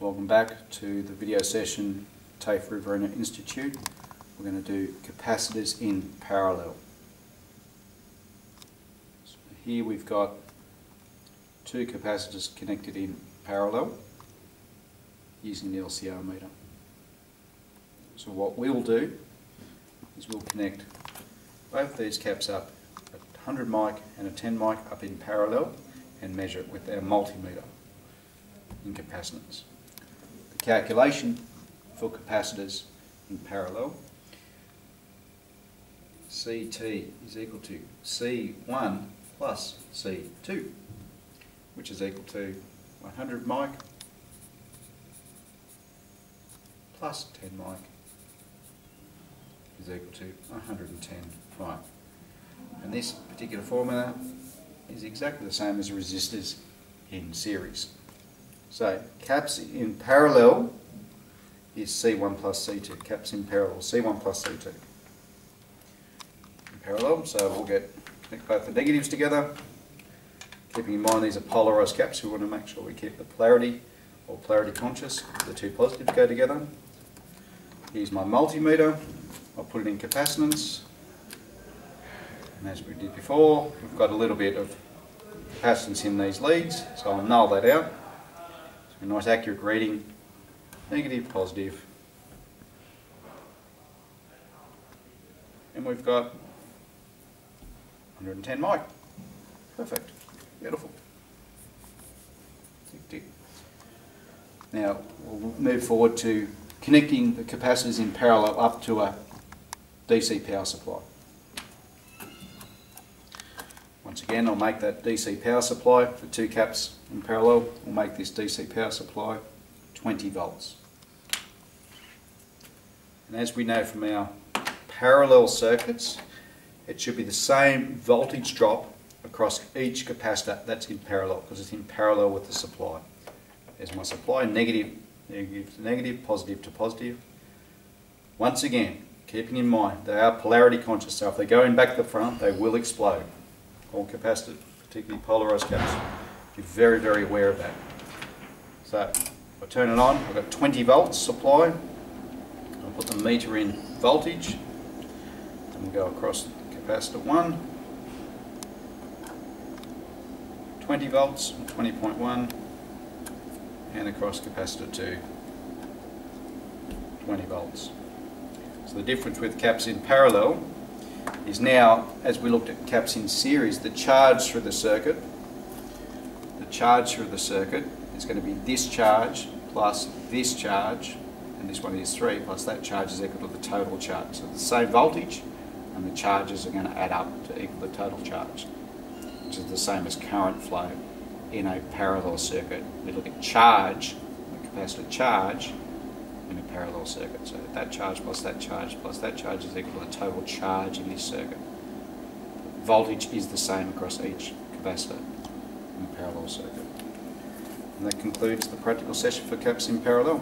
Welcome back to the video session TAFE Riverina Institute. We're going to do capacitors in parallel. So here we've got two capacitors connected in parallel using the LCR meter. So what we'll do is we'll connect both these caps up, a 100 mic and a 10 mic up in parallel, and measure it with our multimeter in capacitance. The calculation for capacitors in parallel, CT is equal to C1 plus C2, which is equal to 100 mic plus 10 mic is equal to 110 mic. And this particular formula is exactly the same as resistors in series. So caps in parallel is C1 plus C2. Caps in parallel, C1 plus C2. In parallel, so we'll connect both the negatives together. Keeping in mind these are polarised caps, we want to make sure we keep the polarity or polarity conscious. The two positives go together. Here's my multimeter. I'll put it in capacitance. And as we did before, we've got a little bit of capacitance in these leads, so I'll null that out. So a nice accurate reading, negative, positive. And we've got 110 mic. Perfect. Beautiful. Tick, tick. Now we'll move forward to connecting the capacitors in parallel up to a DC power supply. Once again, I'll make that DC power supply for two caps in parallel. We'll make this DC power supply 20 volts. And as we know from our parallel circuits, it should be the same voltage drop across each capacitor that's in parallel, because it's in parallel with the supply. There's my supply, negative, negative to negative, positive to positive. Once again, keeping in mind they are polarity conscious, so if they go in back to the front, they will explode. All capacitors, particularly polarised caps, be very, very aware of that. So if I turn it on, I've got 20 volts supply. I'll put the meter in voltage, and we'll go across capacitor 1, 20 volts, 20.1, and across capacitor 2, 20 volts. So the difference with caps in parallel is now, as we looked at caps in series, the charge through the circuit is going to be this charge plus this charge, and this one is 3, plus that charge is equal to the total charge. So the same voltage, and the charges are going to add up to equal the total charge, which is the same as current flow in a parallel circuit. We look at charge, the capacitor charge, in a parallel circuit. So that charge plus that charge plus that charge is equal to the total charge in this circuit. Voltage is the same across each capacitor in a parallel circuit. And that concludes the practical session for caps in parallel.